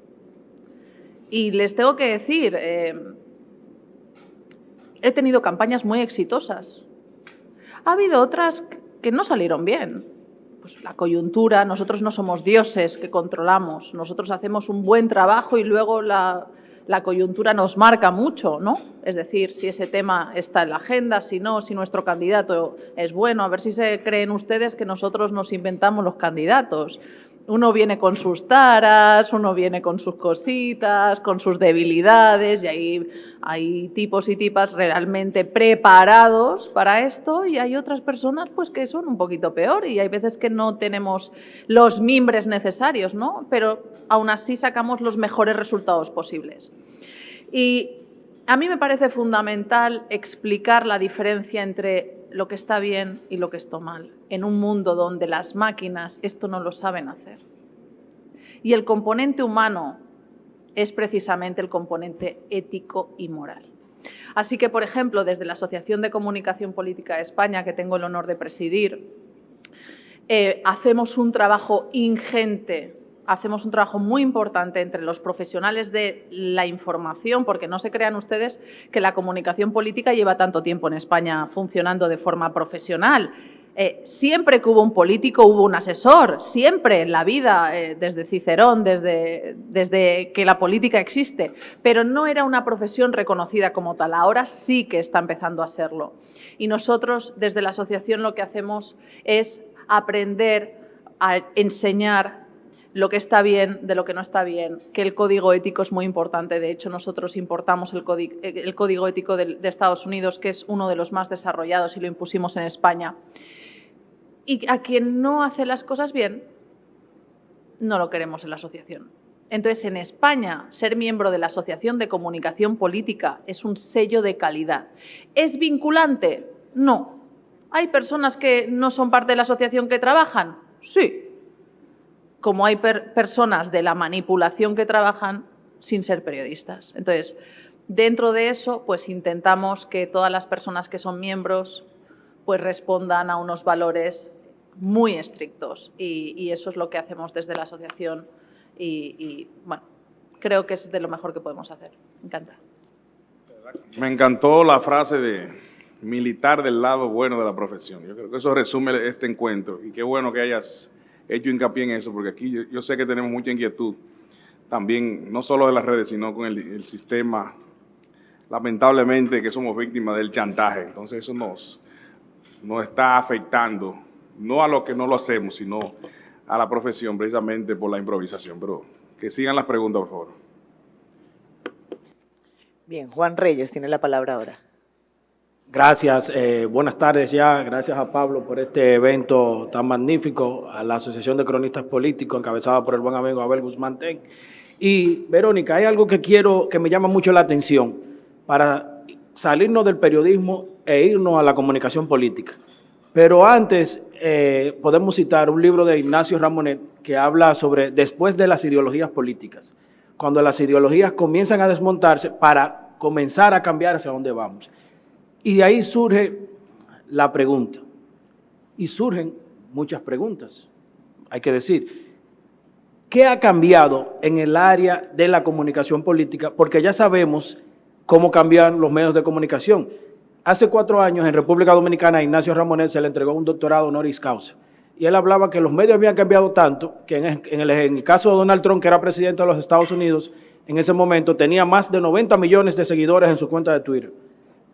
Y les tengo que decir, he tenido campañas muy exitosas. Ha habido otras que no salieron bien. Pues la coyuntura, nosotros no somos dioses que controlamos, nosotros hacemos un buen trabajo y luego la coyuntura nos marca mucho, ¿no? Es decir, si ese tema está en la agenda, si no, si nuestro candidato es bueno, a ver si se creen ustedes que nosotros nos inventamos los candidatos. Uno viene con sus taras, uno viene con sus cositas, con sus debilidades, y ahí hay tipos y tipas realmente preparados para esto, y hay otras personas pues que son un poquito peor, y hay veces que no tenemos los mimbres necesarios, ¿no? Pero aún así sacamos los mejores resultados posibles. Y a mí me parece fundamental explicar la diferencia entre lo que está bien y lo que está mal, en un mundo donde las máquinas esto no lo saben hacer. Y el componente humano es precisamente el componente ético y moral. Así que, por ejemplo, desde la Asociación de Comunicación Política de España, que tengo el honor de presidir, hacemos un trabajo ingente hacemos un trabajo muy importante entre los profesionales de la información, porque no se crean ustedes que la comunicación política lleva tanto tiempo en España funcionando de forma profesional. Siempre que hubo un político hubo un asesor, siempre en la vida, desde Cicerón, desde que la política existe, pero no era una profesión reconocida como tal. Ahora sí que está empezando a serlo. Y nosotros, desde la asociación, lo que hacemos es aprender a enseñar lo que está bien de lo que no está bien, que el código ético es muy importante. De hecho, nosotros importamos el código ético de Estados Unidos, que es uno de los más desarrollados, y lo impusimos en España. Y a quien no hace las cosas bien, no lo queremos en la asociación. Entonces, en España, ser miembro de la Asociación de Comunicación Política es un sello de calidad. ¿Es vinculante? No. ¿Hay personas que no son parte de la asociación que trabajan? Sí. Como hay personas de la manipulación que trabajan sin ser periodistas. Entonces, dentro de eso, pues intentamos que todas las personas que son miembros pues respondan a unos valores muy estrictos, y eso es lo que hacemos desde la asociación y bueno, creo que es de lo mejor que podemos hacer. Me encanta. Me encantó la frase de militar del lado bueno de la profesión. Yo creo que eso resume este encuentro, y qué bueno que hayas hecho hincapié en eso, porque aquí yo sé que tenemos mucha inquietud también, no solo de las redes, sino con el sistema, lamentablemente, que somos víctimas del chantaje. Entonces eso nos está afectando, no a lo que no lo hacemos, sino a la profesión, precisamente por la improvisación. Pero que sigan las preguntas, por favor. Bien, Juan Reyes tiene la palabra ahora. Gracias, buenas tardes ya, gracias a Pablo por este evento tan magnífico, a la Asociación de Cronistas Políticos, encabezada por el buen amigo Abel Guzmán Ten. Y, Verónica, hay algo que me llama mucho la atención, para salirnos del periodismo e irnos a la comunicación política. Pero antes, podemos citar un libro de Ignacio Ramonet que habla sobre después de las ideologías políticas, cuando las ideologías comienzan a desmontarse para comenzar a cambiar hacia dónde vamos. Y de ahí surge la pregunta, y surgen muchas preguntas, hay que decir. ¿Qué ha cambiado en el área de la comunicación política? Porque ya sabemos cómo cambian los medios de comunicación. Hace 4 años en República Dominicana a Ignacio Ramonet se le entregó un doctorado honoris causa, y él hablaba que los medios habían cambiado tanto que en el caso de Donald Trump, que era presidente de los Estados Unidos, en ese momento tenía más de 90 millones de seguidores en su cuenta de Twitter.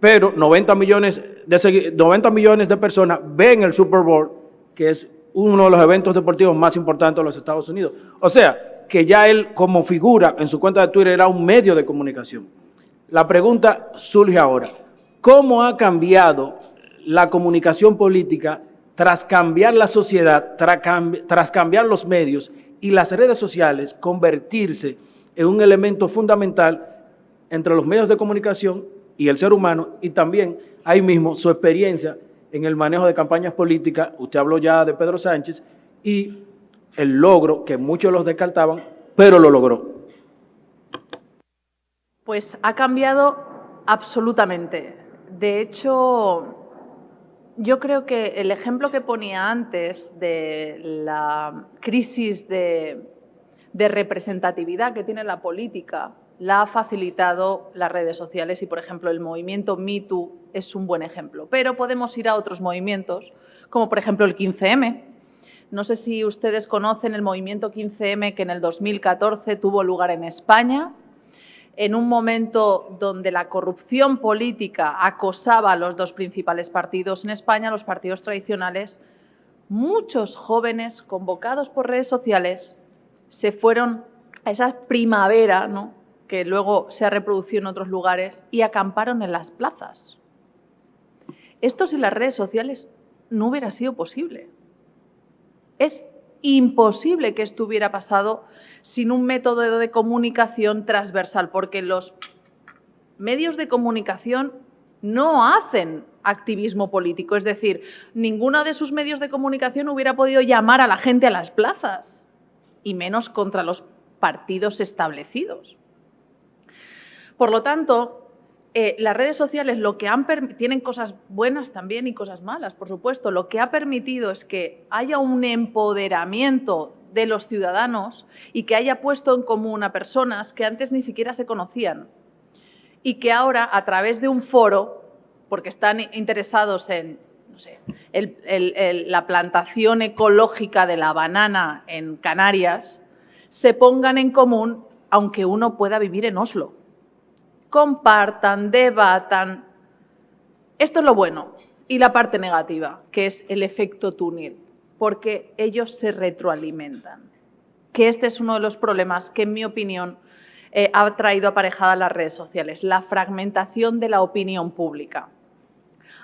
Pero 90 millones de personas ven el Super Bowl, que es uno de los eventos deportivos más importantes de los Estados Unidos. O sea, que ya él como figura en su cuenta de Twitter era un medio de comunicación. La pregunta surge ahora, ¿cómo ha cambiado la comunicación política tras cambiar la sociedad, tras cambiar los medios y las redes sociales convertirse en un elemento fundamental entre los medios de comunicación y el ser humano, y también ahí mismo su experiencia en el manejo de campañas políticas? Usted habló ya de Pedro Sánchez y el logro que muchos los descartaban, pero lo logró. Pues ha cambiado absolutamente. De hecho, yo creo que el ejemplo que ponía antes de la crisis de representatividad que tiene la política la ha facilitado las redes sociales, y, por ejemplo, el movimiento Me Too es un buen ejemplo. Pero podemos ir a otros movimientos, como por ejemplo el 15M. No sé si ustedes conocen el movimiento 15M, que en el 2014 tuvo lugar en España, en un momento donde la corrupción política acosaba a los 2 principales partidos en España, los partidos tradicionales. Muchos jóvenes convocados por redes sociales se fueron a esa primavera, ¿no?, que luego se ha reproducido en otros lugares, y acamparon en las plazas. Esto sin las redes sociales no hubiera sido posible. Es imposible que esto hubiera pasado sin un método de comunicación transversal, porque los medios de comunicación no hacen activismo político. Es decir, ninguno de sus medios de comunicación hubiera podido llamar a la gente a las plazas, y menos contra los partidos establecidos. Por lo tanto, las redes sociales tienen cosas buenas también y cosas malas, por supuesto. Lo que ha permitido es que haya un empoderamiento de los ciudadanos y que haya puesto en común a personas que antes ni siquiera se conocían y que ahora, a través de un foro, porque están interesados en, no sé, la plantación ecológica de la banana en Canarias, se pongan en común, aunque uno pueda vivir en Oslo. Compartan, debatan. Esto es lo bueno. Y la parte negativa, que es el efecto túnel, porque ellos se retroalimentan. Que este es uno de los problemas que, en mi opinión, ha traído aparejada las redes sociales, la fragmentación de la opinión pública.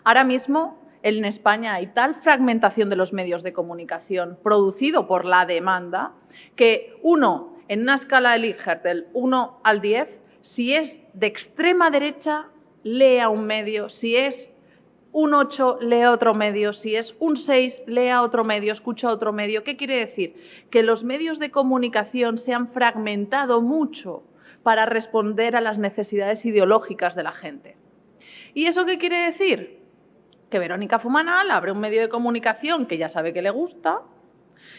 Ahora mismo, en España hay tal fragmentación de los medios de comunicación producido por la demanda que uno, en una escala de Likert del 1 al 10, si es de extrema derecha, lee a un medio, si es un 8, lee a otro medio, si es un 6, lee a otro medio, escucha a otro medio. ¿Qué quiere decir? Que los medios de comunicación se han fragmentado mucho para responder a las necesidades ideológicas de la gente. ¿Y eso qué quiere decir? Que Verónica Fumanal abre un medio de comunicación que ya sabe que le gusta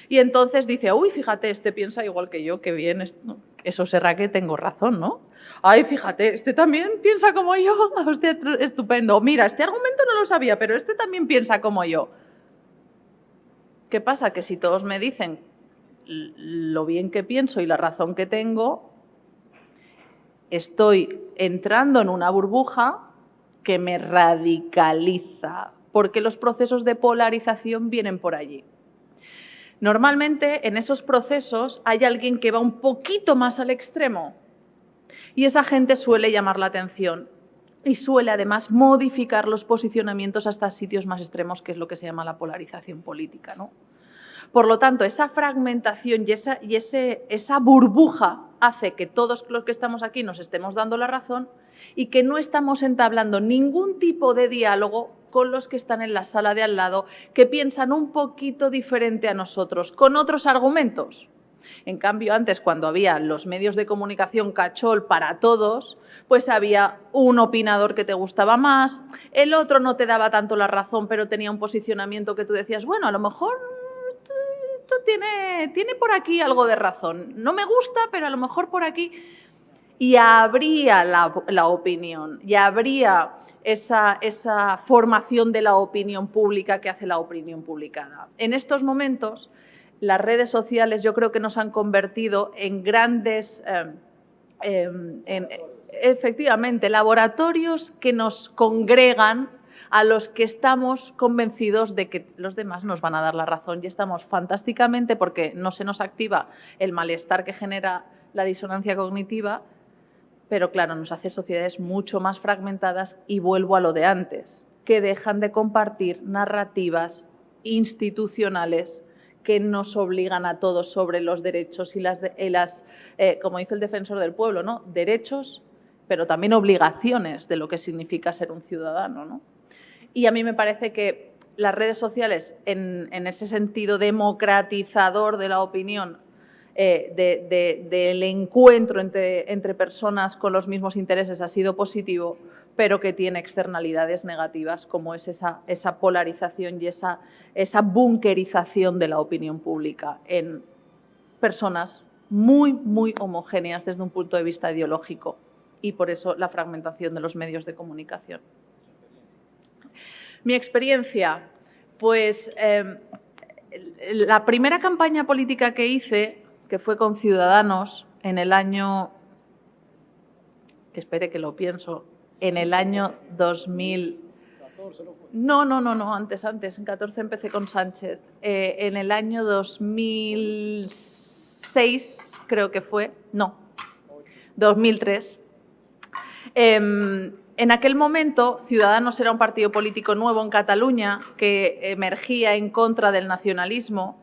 y entonces dice, uy, fíjate, este piensa igual que yo, qué bien, eso será que tengo razón, ¿no? Ay, fíjate, este también piensa como yo, hostia, estupendo. Mira, este argumento no lo sabía, pero este también piensa como yo. ¿Qué pasa? Que si todos me dicen lo bien que pienso y la razón que tengo, estoy entrando en una burbuja que me radicaliza, porque los procesos de polarización vienen por allí. Normalmente, en esos procesos hay alguien que va un poquito más al extremo y esa gente suele llamar la atención y suele, además, modificar los posicionamientos hasta sitios más extremos, que es lo que se llama la polarización política, ¿no? Por lo tanto, esa fragmentación y esa burbuja hace que todos los que estamos aquí nos estemos dando la razón y que no estamos entablando ningún tipo de diálogo con los que están en la sala de al lado, que piensan un poquito diferente a nosotros, con otros argumentos. En cambio, antes, cuando había los medios de comunicación cachol para todos, pues había un opinador que te gustaba más, el otro no te daba tanto la razón, pero tenía un posicionamiento que tú decías, bueno, a lo mejor esto tiene por aquí algo de razón. No me gusta, pero a lo mejor por aquí. Y abría la opinión, y abría esa formación de la opinión pública que hace la opinión publicada. En estos momentos, las redes sociales yo creo que nos han convertido en grandes, efectivamente, laboratorios que nos congregan a los que estamos convencidos de que los demás nos van a dar la razón y estamos fantásticamente porque no se nos activa el malestar que genera la disonancia cognitiva, pero claro, nos hace sociedades mucho más fragmentadas y vuelvo a lo de antes, que dejan de compartir narrativas institucionales que nos obligan a todos sobre los derechos y como dice el defensor del pueblo, ¿no? Derechos, pero también obligaciones de lo que significa ser un ciudadano, ¿no? Y a mí me parece que las redes sociales, en ese sentido democratizador de la opinión, del encuentro entre personas con los mismos intereses ha sido positivo, pero que tiene externalidades negativas, como es esa polarización y esa bunkerización de la opinión pública en personas muy, muy homogéneas desde un punto de vista ideológico y por eso la fragmentación de los medios de comunicación. Mi experiencia, pues la primera campaña política que hice, que fue con Ciudadanos en el año, que espere que lo pienso, en el año 2000. No, antes, en 14 empecé con Sánchez. En el año 2006, creo que fue, 2003. En aquel momento, Ciudadanos era un partido político nuevo en Cataluña que emergía en contra del nacionalismo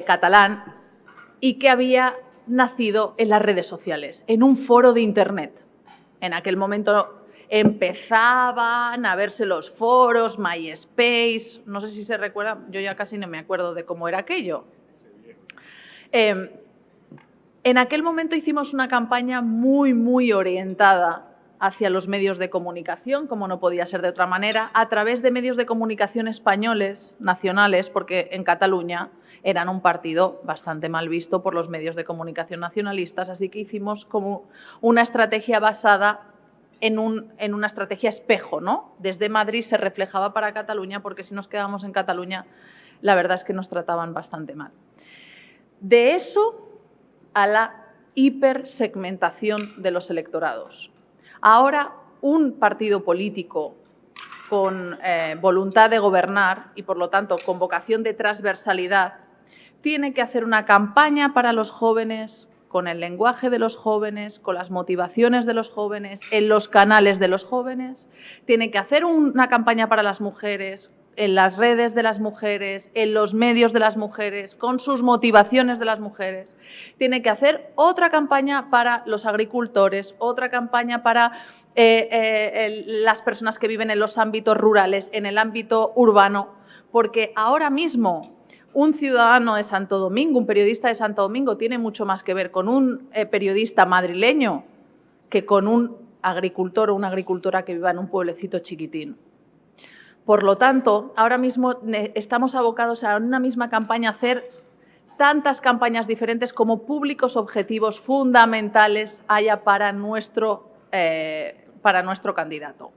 catalán y que había nacido en las redes sociales, en un foro de Internet. En aquel momento empezaban a verse los foros, MySpace, no sé si se recuerdan, yo ya casi no me acuerdo de cómo era aquello. En aquel momento hicimos una campaña muy, muy orientada hacia los medios de comunicación, como no podía ser de otra manera, a través de medios de comunicación españoles, nacionales, porque en Cataluña eran un partido bastante mal visto por los medios de comunicación nacionalistas, así que hicimos como una estrategia basada en una estrategia espejo, ¿no? Desde Madrid se reflejaba para Cataluña, porque si nos quedábamos en Cataluña, la verdad es que nos trataban bastante mal. De eso a la hipersegmentación de los electorados. Ahora, un partido político con voluntad de gobernar y, por lo tanto, con vocación de transversalidad, tiene que hacer una campaña para los jóvenes, con el lenguaje de los jóvenes, con las motivaciones de los jóvenes, en los canales de los jóvenes. Tiene que hacer una campaña para las mujeres, en las redes de las mujeres, en los medios de las mujeres, con sus motivaciones de las mujeres. Tiene que hacer otra campaña para los agricultores, otra campaña para las personas que viven en los ámbitos rurales, en el ámbito urbano, porque ahora mismo un ciudadano de Santo Domingo, un periodista de Santo Domingo, tiene mucho más que ver con un periodista madrileño que con un agricultor o una agricultora que viva en un pueblecito chiquitín. Por lo tanto, ahora mismo estamos abocados a una misma campaña, a hacer tantas campañas diferentes como públicos objetivos fundamentales haya para nuestro candidato.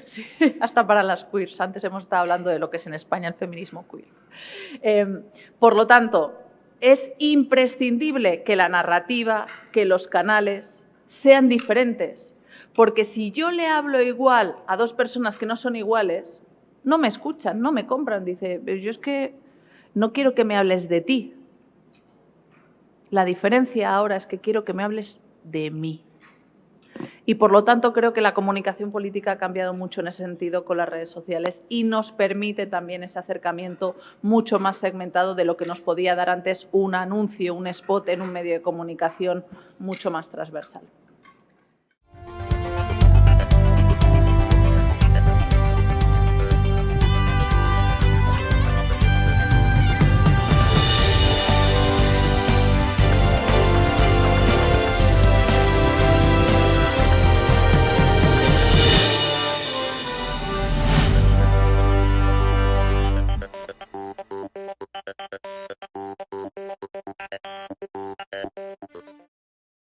Sí, hasta para las queers. Antes hemos estado hablando de lo que es en España el feminismo queer. Por lo tanto, es imprescindible que la narrativa, que los canales sean diferentes. Porque si yo le hablo igual a dos personas que no son iguales, no me escuchan, no me compran. Dice, yo es que no quiero que me hables de ti. La diferencia ahora es que quiero que me hables de mí. Y por lo tanto creo que la comunicación política ha cambiado mucho en ese sentido con las redes sociales y nos permite también ese acercamiento mucho más segmentado de lo que nos podía dar antes un anuncio, un spot en un medio de comunicación mucho más transversal.